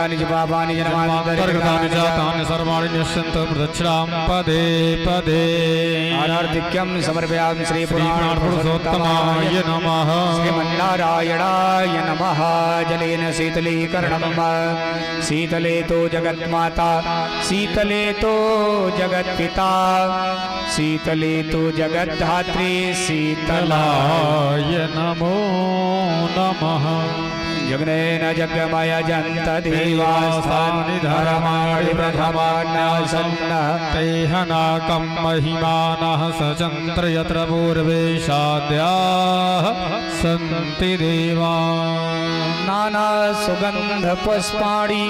सर्वाणि च पापानि जन्मान्तर्गतानि जातानि सर्वाणि नश्यन्तो प्रदक्षिणां पदे पदे। आरार्तिक्यं समर्पयामि श्री पुरुषोत्तमाय नमः। श्रीमन्नारायणाय नमः। जलेन शीतलीकरणम् शीतले तो जगन्माता शीतले तो जगत्पिता शीतले तो जगद्धात्री शीतलाय नमो नमः। जग्नेन जग्मय जन्त देवास्तानि धर्माणि प्रथमान्यासन्नः तेहनाकं महिमानः सचन्त्र यत्र पूर्वेशाद्याः सन्ति देवा। नाना सुगन्ध पुष्पाणि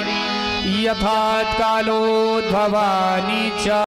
यथात् कालोद्भवानि च